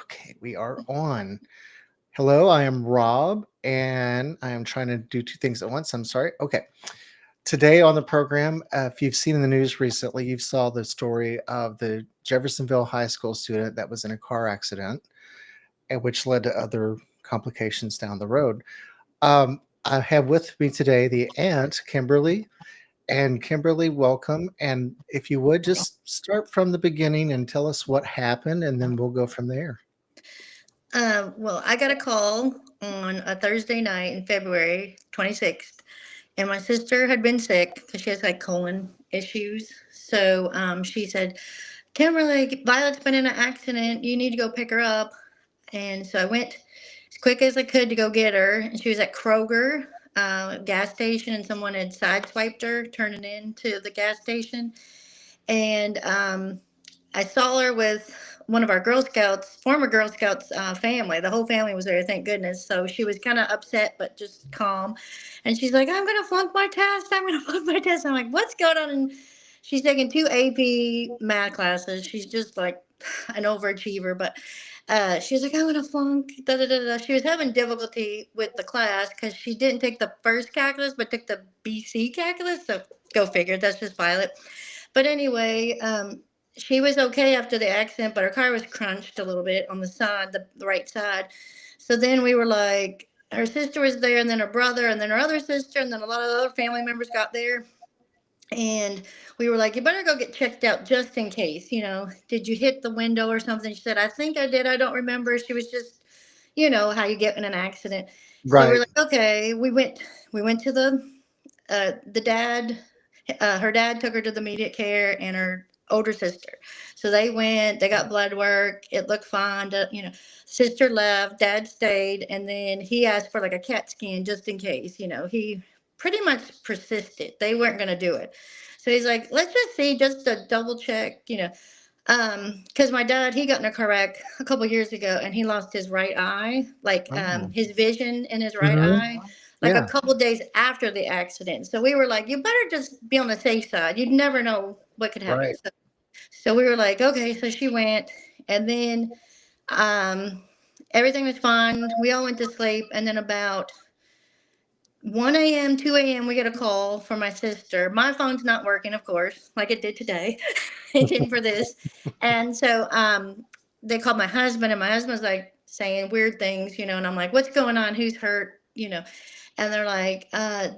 Okay, we are on. Hello, I am Rob, and I am trying to do two things at once. I'm sorry. Okay. Today on the program, if you've seen in the news recently, you saw the story of the Jeffersonville High School student that was in a car accident, and which led to other complications down the road. I have with me today the aunt, Kimberly. And Kimberly, welcome. And if you would just start from the beginning and tell us what happened, and then we'll go from there. Well, I got a call on a Thursday night in February 26th, and my sister had been sick because she has like colon issues. So she said, Kimberly, Violet's been in an accident. You need to go pick her up. And so I went as quick as I could to go get her. And she was at Kroger gas station, and someone had sideswiped her, turning into the gas station. And I saw her with one of our Girl Scouts, former Girl Scouts family. The whole family was there, thank goodness. So she was kind of upset, but just calm. And she's like, I'm going to flunk my test. I'm going to flunk my test. I'm like, what's going on? And she's taking two AP math classes. She's just like an overachiever. But she was like, I'm going to flunk. Da, da, da, da. She was having difficulty with the class because she didn't take the first calculus, but took the BC calculus. So go figure. That's just Violet. But anyway, she was okay after the accident, but her car was crunched a little bit on the side, the right side. So then we were like, her sister was there, and then her brother, and then her other sister, and then a lot of other family members got there. And we were like, you better go get checked out just in case. Did you hit the window or something? She said, I think I did. I don't remember. She was just, how you get in an accident. So we're Right. like, okay. We went to the dad. Her dad took her to the immediate care, and her older sister. So they got blood work. It looked fine. Sister left, dad stayed, and then he asked for like a CAT scan just in case. He pretty much persisted. They weren't going to do it. So he's like, let's just see, just to double check. Because my dad, he got in a car wreck a couple years ago, and he lost his right eye, like Oh. his vision in his right Hmm. eye, like a Yeah. couple days after the accident. So we were like, you better just be on the safe side. You'd never know what could happen. Right. So we were like, okay. So she went, and then um, everything was fine. We all went to sleep, and then about 1 a.m., 2 a.m., we get a call from my sister. My phone's not working, of course, like it did today. It didn't for this. And so they called my husband, and my husband's like saying weird things, and I'm like, what's going on? Who's hurt? And they're like,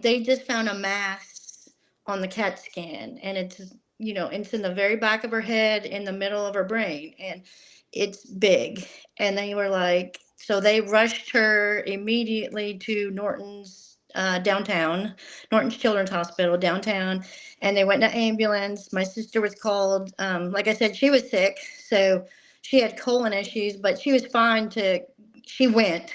they just found a mass on the CAT scan, and it's in the very back of her head, in the middle of her brain, and it's big. And they were like, so they rushed her immediately to downtown, Norton's Children's Hospital downtown, and they went in an ambulance. My sister was called. Like I said, she was sick, so she had colon issues, but she was fine she went,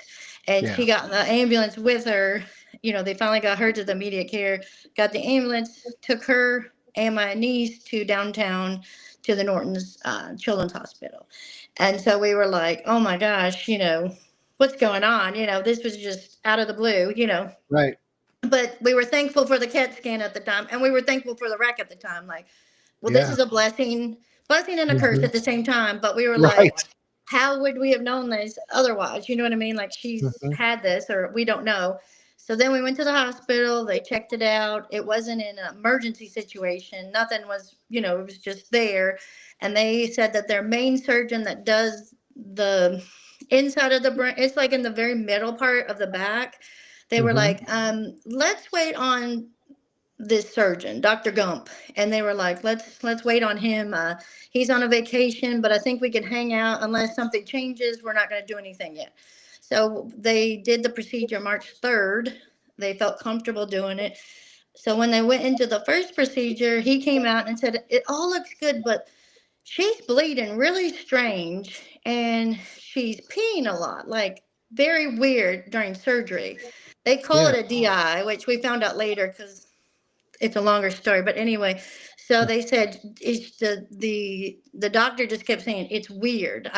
and Yeah. she got in the ambulance with her. They finally got her to the immediate care, got the ambulance, took her and my niece to downtown to the Norton's Children's Hospital. And so we were like, oh my gosh, what's going on? This was just out of the blue. Right. But we were thankful for the CAT scan at the time, and we were thankful for the wreck at the time. Like, well, this Yeah. is a blessing and a curse Hmm. at the same time. But we were like, Right. how would we have known this otherwise? You know what I mean? Like, she's Hmm. had this, or we don't know. So then we went to the hospital. They checked it out. It wasn't an emergency situation. Nothing was, it was just there. And they said that their main surgeon that does the inside of the brain, it's like in the very middle part of the back. They were Hmm. like, let's wait on this surgeon, Dr. Gump. And they were like, let's wait on him. He's on a vacation, but I think we can hang out unless something changes. We're not going to do anything yet. So they did the procedure March 3rd. They felt comfortable doing it. So when they went into the first procedure, he came out and said, it all looks good, but she's bleeding really strange, and she's peeing a lot, like very weird during surgery. They call Yeah. it a DI, which we found out later because it's a longer story. But anyway, so they said it's the doctor just kept saying it's weird.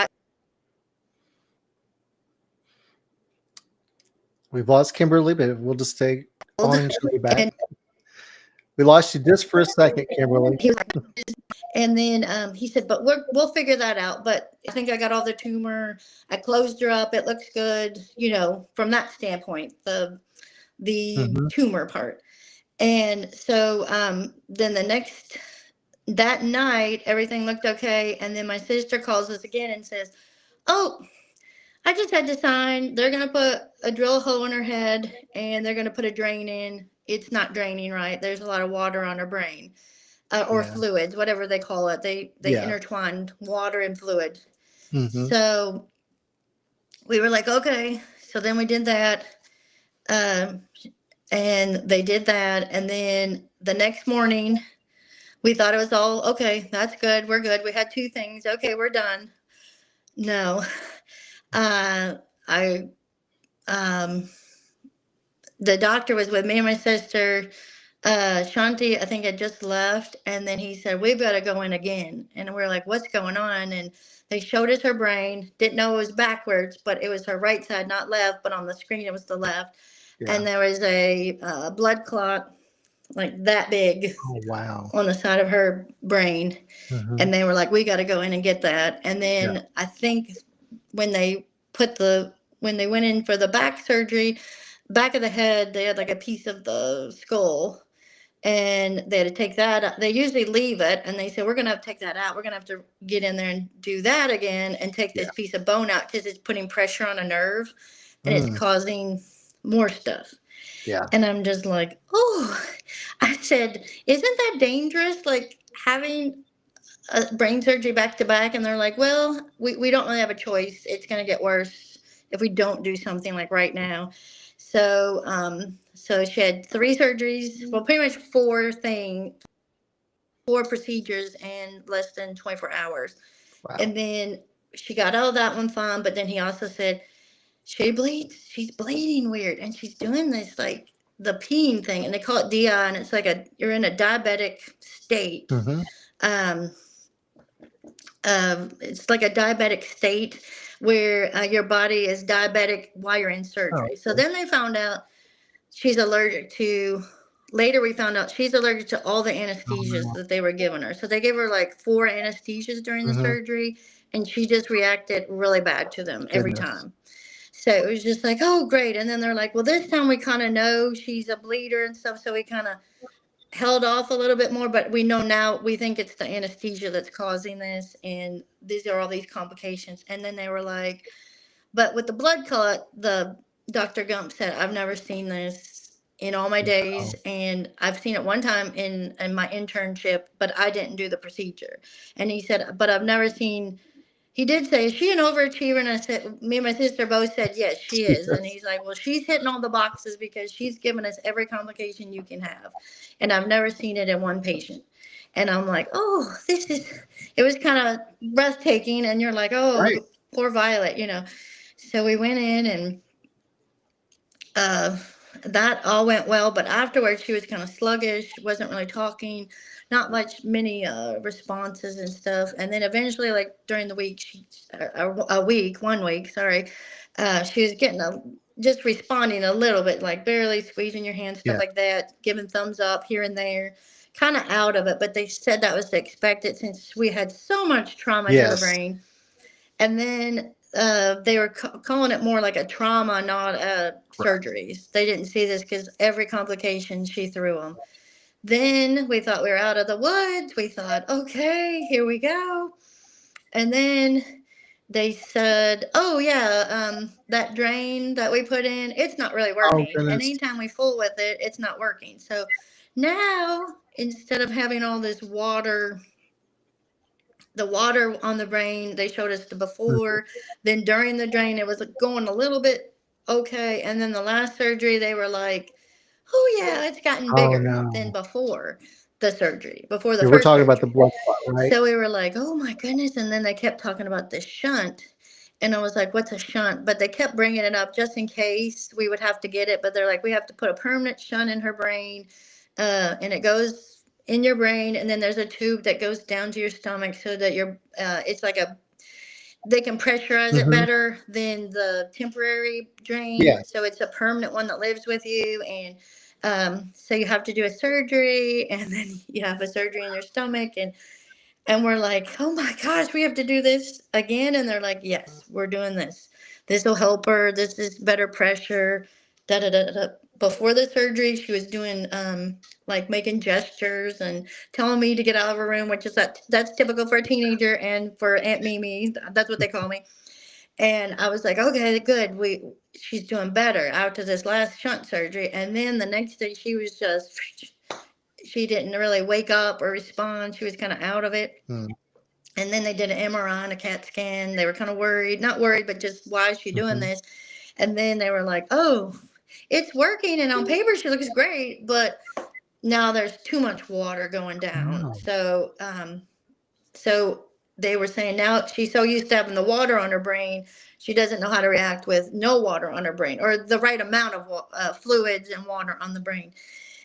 We've lost Kimberly, but we'll just stay Old on and she'll be back. and We lost you just for a second, Kimberly. he was like, And then he said, but we'll figure that out. But I think I got all the tumor. I closed her up. It looks good, from that standpoint, the Mhm. tumor part. And so then that night, everything looked okay. And then my sister calls us again and says, oh, I just had to sign. They're going to drill a hole in her head and they're going to put a drain in. It's not draining right. There's a lot of water on her brain, or Yeah. fluids, whatever they call it. They Yeah. intertwined water and fluid. Mhm. So we were like, okay. So then we did that. Um, and they did that. And then the next morning, we thought it was all okay. That's good. We're good. We had two things. Okay, we're done. No. I um the doctor was with me and my sister. Shanti, I think, had just left, and then he said, we've got to go in again. And we're like, what's going on? And they showed us her brain. Didn't know it was backwards, but it was her right side, not left, but on the screen it was the left. Yeah. And there was a blood clot like that big Oh, wow. on the side of her brain. Mhm. And they were like, we got to go in and get that. And Yeah. then I think when they when they went in for the back surgery, back of the head, they had like a piece of the skull and they had to take that out. They usually leave it and they said, we're going to have to take that out. We're going to have to get in there and do that again and take Yeah. this piece of bone out because it's putting pressure on a nerve and it's Mm. causing more stuff. Yeah. And I'm just like, oh, I said, isn't that dangerous? Like having brain surgery back to back. And they're like, well, we don't really have a choice. It's going to get worse if we don't do something like right now. So she had three surgeries, well, pretty much four procedures in less than 24 hours. Wow. And then she got out of that one fine. But then he also said, she's bleeding weird. And she's doing this, like the peeing thing. And they call it DI. And it's like you're in a diabetic state. Mhm. Um, it's like a diabetic state where your body is diabetic while you're in Oh, surgery. So okay. then they found out she's allergic to. Later, we found out she's allergic to all the Oh, anesthesias no. that they were giving her. So they gave her like four anesthesias during the Mhm. surgery, and she just reacted really bad to them every Goodness. time. So it was just like, oh, great. And then they're like, well, this time we kind of know she's a bleeder and stuff. So we kind of held off a little bit more, but we know now, we think it's the anesthesia that's causing this, and these are all these complications. And then they were like, but with the blood clot, the Dr. Gump said, I've never seen this in all my days, Wow. and I've seen it one time in my internship, but I didn't do the procedure. And he said, but I've never seen. He did say, is she an overachiever? And I said, me and my sister both said, yes, she is. And Jesus. he's like, well, she's hitting all the boxes because she's given us every complication you can have. And I've never seen it in one patient. And I'm like, oh, it was kind of breathtaking. And you're like, Right. oh, poor Violet. So we went in and uh, that all went well, but afterwards she was kind of sluggish, wasn't really talking, not much, many responses and stuff. And then eventually, like during the week, one week, sorry, she was getting just responding a little bit, like barely squeezing your hand, stuff Yeah. like that, giving thumbs up here and there, kind of out of it. But they said that was expected since we had so much trauma to her Yes. brain. And then they were calling it more like a trauma, not Right. surgeries. They didn't see this because every complication she threw them. Then we thought we were out of the woods. We thought, okay, here we go. And then they said, oh yeah, that drain that we put in, it's not really Oh, working. And goodness. anytime we fool with it, it's not working. So now instead of having all this water, the water on the brain, they showed us the Mhm. before, then during the drain it was going a little bit okay, and then the last surgery they were like, oh yeah, it's gotten Oh, bigger than no. before the surgery, before the Yeah, we're first talking about the surgery. blood clot, right? So we were like, oh my goodness. And then they kept talking about the shunt, and I was like, what's a shunt? But they kept bringing it up just in case we would have to get it. But they're like, we have to put a permanent shunt in her brain, and it goes in your brain, and then there's a tube that goes down to your stomach so that it's like they can pressurize it Mhm. better than the temporary drain. Yes. So it's a permanent one that lives with you. And so you have to do a surgery, and then you have a surgery in your stomach. And And we're like, oh my gosh, we have to do this again. And they're like, yes, we're doing this. This will help her. This is better pressure. Da da da da. Before the surgery, she was doing like making gestures and telling me to get out of her room, which is that's typical for a teenager and for Aunt Mimi. That's what they call me. And I was like, okay, good. She's doing better after this last shunt surgery. And then the next day, she was just she didn't really wake up or respond. She was kind of out of it. Mm, And then they did an MRI and a CAT scan. They were kind of worried, not worried, but just why is she doing mhm. this? And then they were like, oh, it's working. And on paper, she looks great. But now there's too much water going down. Wow. So they were saying now she's so used to having the water on her brain, she doesn't know how to react with no water on her brain or the right amount of fluids and water on the brain.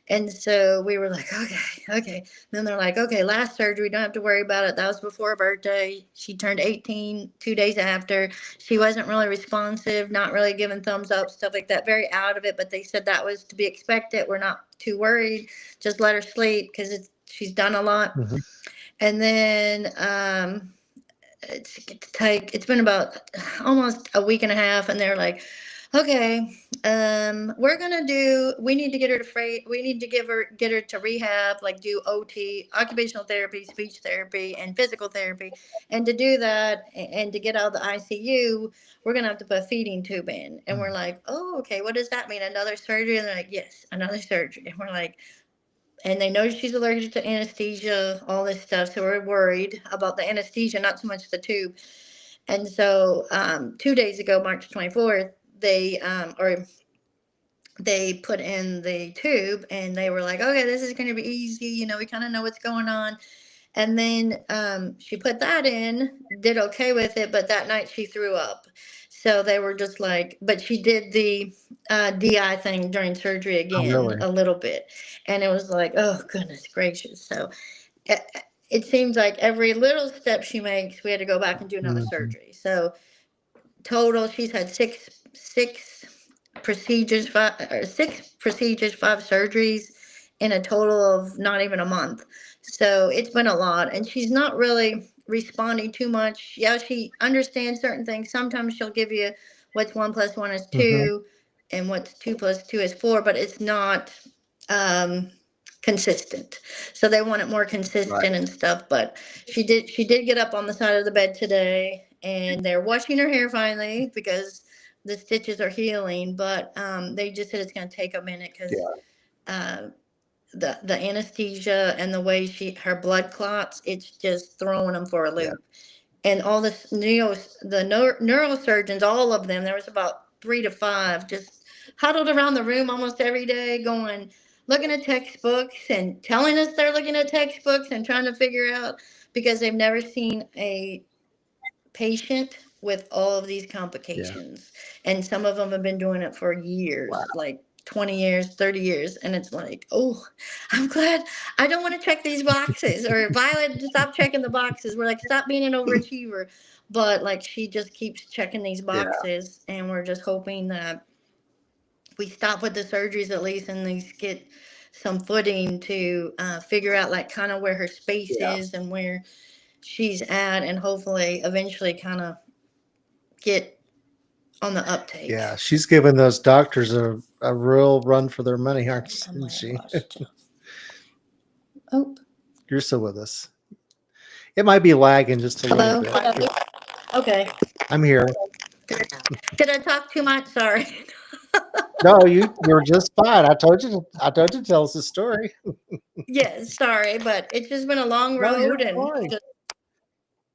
And so we were like, okay, okay. Then they're like, okay, last surgery, don't have to worry about it. That was before her birthday. She turned 18 2 days after. She wasn't really responsive, not really giving thumbs up, stuff like that, very out of it. But they said that was to be expected. We're not too worried. Just let her sleep because she's done a lot. Mhm. And then it's been about almost a week and a half, and they're like, okay, we need to get her to we need to get her to rehab, like do OT, occupational therapy, speech therapy, and physical therapy. And to do that and to get out of the ICU, we're gonna have to put a feeding tube in. And we're Mm, like, oh, okay, what does that mean? Another surgery? And they're like, yes, another surgery. And we're like, and they know she's allergic to anesthesia, all this stuff. So we're worried about the anesthesia, not so much the tube. And so 2 days ago, March 24th, they put in the tube, and they were like, okay, this is going to be easy. We kind of know what's going on. And then she put that in, did okay with it, but that night she threw up. So they were just like, but she did the DI thing during surgery oh, again really? a little bit. And it was like, oh, goodness gracious. So it, it seems like every little step she makes, we had to go back and do another Mhm. surgery. So total, she's had six procedures, five surgeries in a total of not even a month. So it's been a lot, and she's not really responding too much. Yeah, she understands certain things. Sometimes she'll give you what's one plus one is Mhm. two, and what's two plus two is four, but it's not um, consistent. So they want it more consistent Right. and stuff. But she did get up on the side of the bed today, and they're washing her hair finally because the stitches are healing. But they just said it's going to take a minute because Yeah. uh, the anesthesia and the way her blood clots, it's just throwing them for a Yeah. loop. And all the neurosurgeons, all of them, there was about 3 to 5, just huddled around the room almost every day, going, looking at textbooks and telling us they're looking at textbooks and trying to figure out, because they've never seen a patient with all of these Yeah. complications. And some of them have been doing it for Wow. years, like 20 years, 30 years. And it's like, oh, I'm glad I don't want to check these boxes. Or Violet, stop checking the boxes. We're like, stop being an overachiever. But like, she just keeps checking these Yeah. boxes. And we're just hoping that we stop with the surgeries at least, and these get some footing to figure out like kind of where her space Yeah. is and where she's at, and hopefully eventually kind of get on the Yeah. uptake. She's giving those doctors a real run for their money, I isn't might have she? lost you. Oh, You're still with us. It might be lagging just a little hello. bit. Okay. I'm here. Did I talk too much? Sorry. No, you're just fine. I told you to tell us a story. Yes, sorry, but it's just been a long No, you're road, and fine.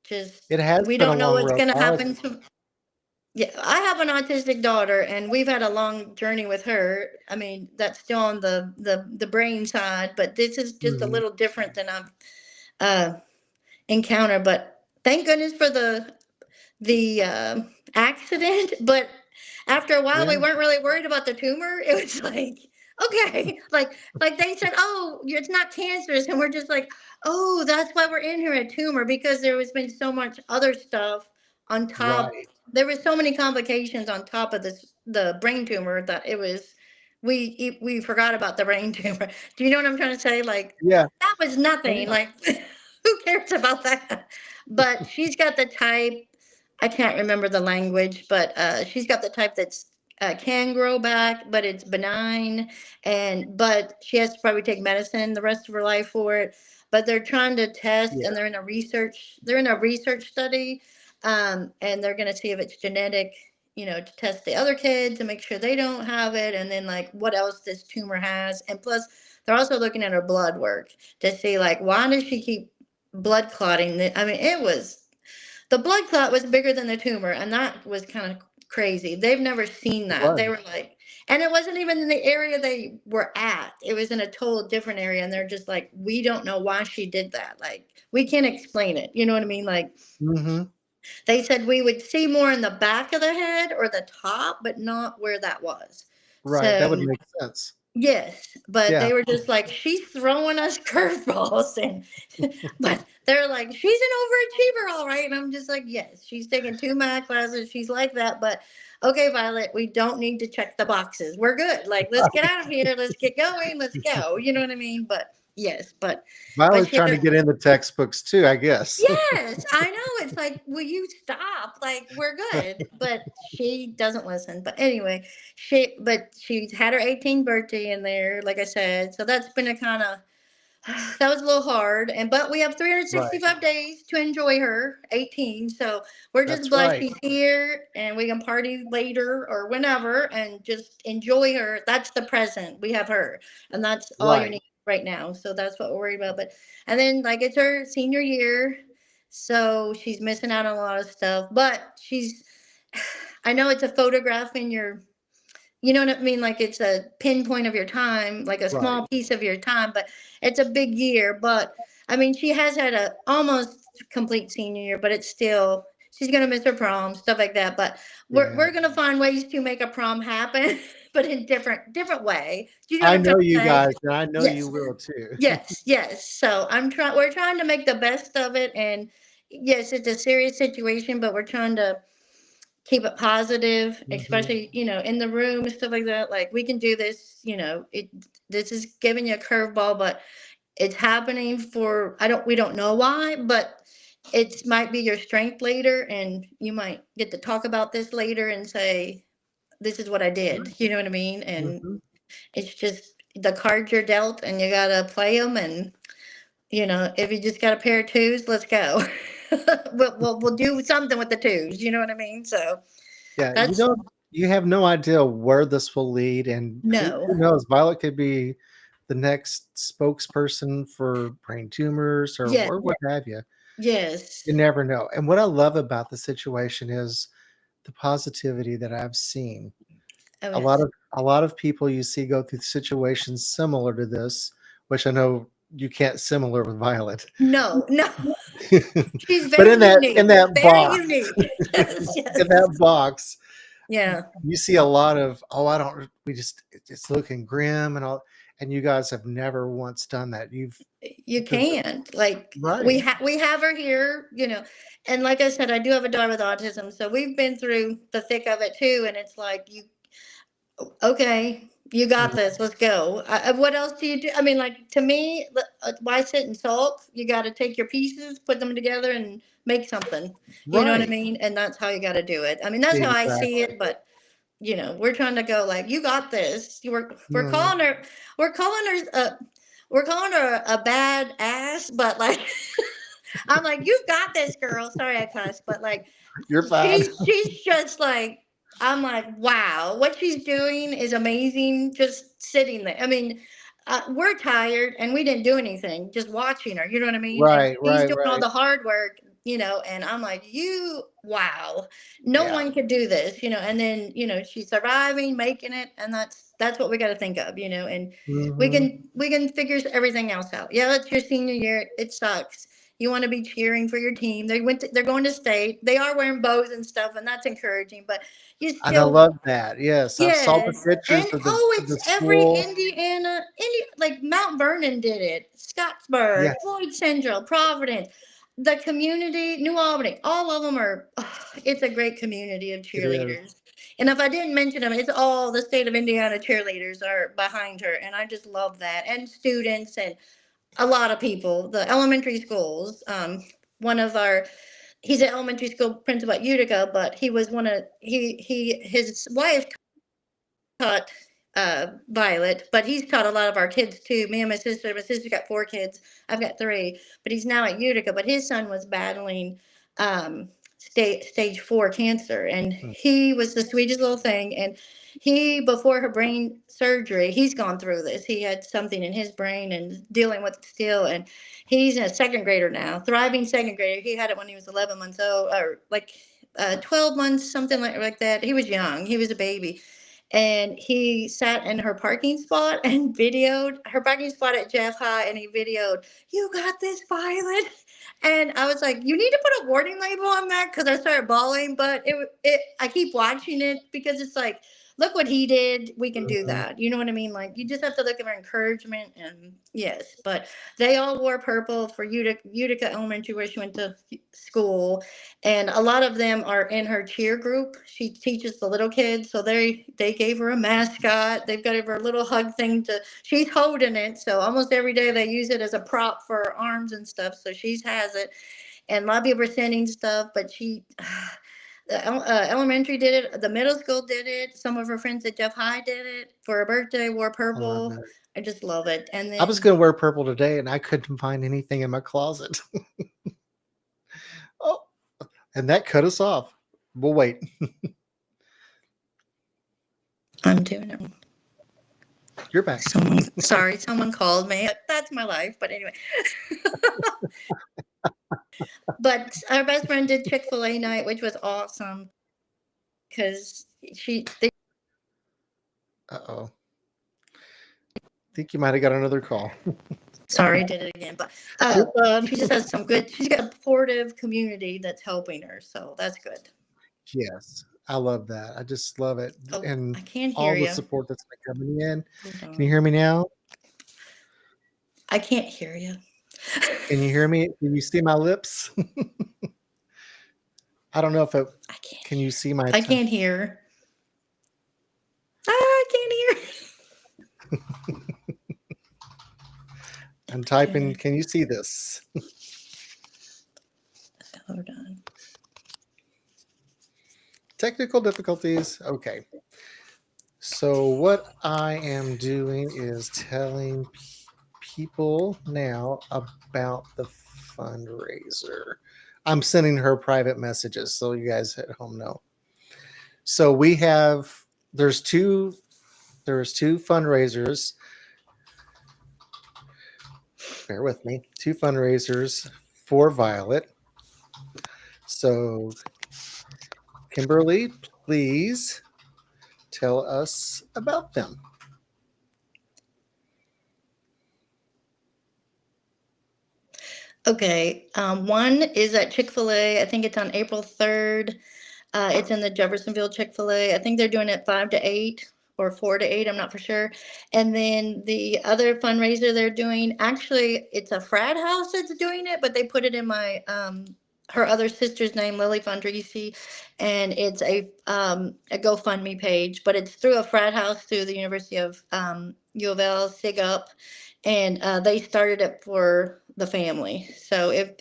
just It has we been a don't know long what's road. going to I was, happen to. Yeah, I have an autistic daughter, and we've had a long journey with her. I mean, that's still on the brain side, but this is just a mhm. little different than I've uh, encountered. But thank goodness for the accident. But after a while, we Yeah. weren't really worried about the tumor. It was like, okay, like they said, oh, it's not cancerous, and we're just like, oh, that's why we're in here, a tumor, because there has been so much other stuff on top. Right. There was so many complications on top of the brain tumor, that it was we forgot about the brain tumor. Do you know what I'm trying to say? Like, Yeah. that was Oh, nothing. yeah. Like Who cares about that? But she's got the type, I can't remember the language, but she's got the type that's can grow back, but it's benign, and but she has to probably take medicine the rest of her life for it. But they're trying to test, Yeah. and they're in a research study, and they're going to see if it's genetic. You know, to test the other kids and make sure they don't have it, and then like what else this tumor has, and plus they're also looking at her blood work to see like why does she keep blood clotting. I mean, it was the blood clot was bigger than the tumor, and that was kind of crazy. They've never seen It that. They was. were like, and it wasn't even in the area they were at. It was in a total different area, and they're just like, we don't know why she did that. Like, we can't explain it. You know what I mean? Like, Hmm. they said we would see more in the back of the head or the top, but not where that was. Right. That would So make sense. yes, but Yeah. they were just like, she's throwing us curveballs, and but they're like, she's an overachiever, all right. And I'm just like, yes, she's taking two math classes, she's like that. But okay, Violet, we don't need to check the boxes. We're good. Like, let's get out of here. Let's get going. Let's go. You know what I mean? But yes, but Violet's she trying to has. get in the textbooks too, I guess. Yes, I know. It's like, will you stop? Like, we're good. But she doesn't listen. But anyway, she's had her 18th birthday in there, like I said. So that's been a kind of that was a little hard. And but we have Right. 365 days to enjoy her 18. So we're just That's blessed right. she's here and we can party later or whenever and just enjoy her. That's the present. We have her. And that's all you Right. need right now. So that's what we're worried about. But and then like it's her senior year. So she's missing out on a lot of stuff. But she's I know it's a photograph in your you know what I mean? Like it's a pinpoint of your time, like a Right. small piece of your time, but it's a big year. But I mean, she has had a almost complete senior year, but it's still she's gonna miss her prom, stuff like that. But Yeah. we're gonna find ways to make a prom happen, but in different way. Do you know what I I'm trying know to you say? guys, and I know you Yes, will too. yes. So we're trying to make the best of it, and yes, it's a serious situation, but we're trying to keep it positive, Hmm. especially, in the room and stuff like that. Like we can do this, this is giving you a curveball, but it's happening for we don't know why, but it might be your strength later and you might get to talk about this later and say, this is what I did. You know what I mean? And Hmm. it's just the cards you're dealt and you gotta play them and if you just got a pair of twos, let's go. We'll do something with the twos. You know what I mean? So Yeah, that's you have no idea where this will lead, and who no. knows? Violet could be the next spokesperson for brain tumors Yeah. or what have you. Yes. You never know. And what I love about the situation is the positivity that I've seen. Oh A lot yes. of a lot of people you see go through situations similar to this, which I know you can't similar with Violet. No, no. She's But very in unique. that Very box, unique. Yes, in that yes. box, Yeah. you see a lot of, oh, I don't, we just, it's looking grim and all, and you guys have never once done that. You've, You the, can't. Like right, we have her here, and like I said, I do have a daughter with autism, so we've been through the thick of it too, and it's like okay, you got this. Let's go. What else do you do? I mean, like to me, why sit and sulk? You got to take your pieces, put them together, and make something. You know what I right, mean? And that's how you got to do it. I mean, that's how I see exactly. it. But we're trying to go like, you got this. We're Mhm. calling her, we're calling her, we're calling her a bad ass, but like, I'm like, you got this, girl. Sorry, I cussed, but like, You're fine. she's just like I'm like, wow, what she's doing is amazing. Just sitting there. I mean, we're tired and we didn't do anything. Just watching her, you know what I mean? And Right, she's right, doing all right. the hard work, And I'm like, wow, no Yeah. one could do this, And then she's surviving, making it, and that's what we got to think of, And we Hmm. can figure everything else out. Yeah, it's your senior year. It sucks. You want to be cheering for your team. They're going to state. They are wearing bows and stuff, and that's encouraging. But you And I still, love that. Yes, I saw the yes. pictures And of it's the every school. like Mount Vernon did it, Yeah, Scottsburg, Floyd Central, Providence, the community, New Albany. All of them are. It's a great community of it is. cheerleaders. And if I didn't mention them, it's all the state of Indiana cheerleaders are behind her, and I just love that. And students and a lot of people, the elementary schools. One of our He's an elementary school principal at Utica, but he was one of he his wife taught Violet, but he's taught a lot of our kids too. Me and my sister. My sister's got 4 kids. I've got 3, but he's now at Utica. But his son was battling stage 4 cancer, and Mm. he was the sweetest little thing. And he, before her brain surgery, he's gone through this. He had something in his brain and dealing with it still. And he's a second grader now, thriving second grader. He had it when he was 11 months old, or like 12 months, something like that. He was young. He was a baby, and he sat in her parking spot and videoed her parking spot at Jeff High, and he videoed, "You got this, Violet." And I was like, "You need to put a warning label on that," because I started bawling. But I keep watching it because it's like, look what he did. We can do Mhm. that. You know what I mean? Like, you just have to look for encouragement. And yes, but they all wore purple for Utica Elementary, where she went to school, and a lot of them are in her cheer group. She teaches the little kids, so they gave her a mascot. They've got her a little hug thing to. She's holding it, so almost every day they use it as a prop for her arms and stuff. So she has it, and a lot of people are sending stuff, but she. The elementary did it. The middle school did it. Some of her friends at Jeff High did it for her birthday. Wore I love purple. that. I just love it. And I was then going to wear purple today, and I couldn't find anything in my closet. Oh, and that cut us off. We'll wait. I'm doing it. You're back. Sorry, someone called me. That's my life. But anyway, but our best friend did Chick-fil-A night, which was awesome because they Uh-oh. I think you might have got another call. sorry, did it again. But You're fine. she just has some good. She's got a supportive community that's helping her, so that's good. Yes, I love that. I just love it, Oh, and I can't hear all the you. support that's been coming in. Hold Can you on. hear me now? I can't hear you. Can you hear me? Can you see my lips? I don't know if it. I can't Can hear. you see my I tongue? can't hear. I can't hear. I'm typing. Okay, Can you see this? hold on. Technical difficulties. Okay. So what I am doing is telling people now about the fundraiser. I'm sending her private messages so you guys at home know. So we have there's two fundraisers. Bear with me. 2 fundraisers for Violet. So Kimberly, please tell us about them. Okay, one is at Chick-fil-A. I think it's on April 3rd. It's in the Jeffersonville Chick-fil-A. I think they're doing it 5 to 8 or 4 to 8. I'm not for sure. And then the other fundraiser they're doing, actually, it's a frat house that's doing it, but they put it in my her other sister's name, Lily Fundrisi, and it's a GoFundMe page, but it's through a frat house through the University of U of L, SIG and they started it for the family. So if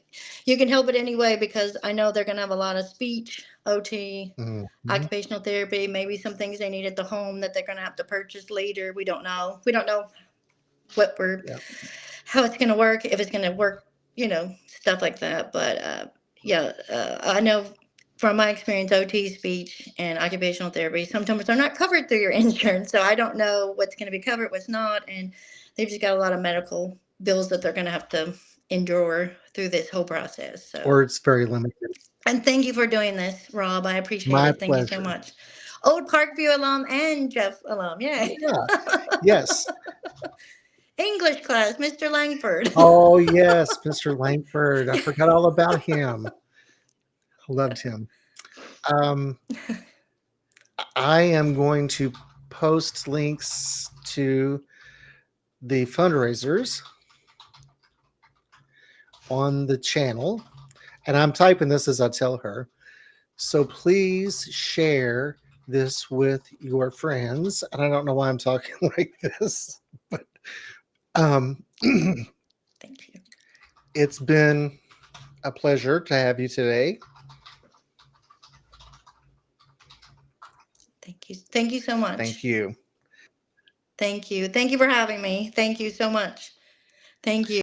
you can help it anyway, because I know they're going to have a lot of speech, OT, Mhm. occupational therapy, maybe some things they need at the home that they're going to have to purchase later. We don't know. We don't know what we're Yeah. how it's going to work, if it's going to work, stuff like that. But yeah, I know from my experience, OT, speech, and occupational therapy sometimes they're not covered through your insurance. So I don't know what's going to be covered, what's not, and they've just got a lot of medical bills that they're going to have to endure through this whole process. Or So, it's very limited. and thank you for doing this, Rob. I appreciate My it. Thank you so pleasure. much. Old Parkview alum and Jeff alum. Yay. Yeah. Yes. English class, Mr. Langford. Oh, yes, Mr. Langford. I forgot all about him. I loved him. Um, I am going to post links to the fundraisers on the channel, and I'm typing this as I tell her. So please share this with your friends. And I don't know why I'm talking like this, but um, Thank you. It's been a pleasure to have you today. Thank you. Thank you so Thank much. you. Thank you. Thank you for having me. Thank you so much. Thank you.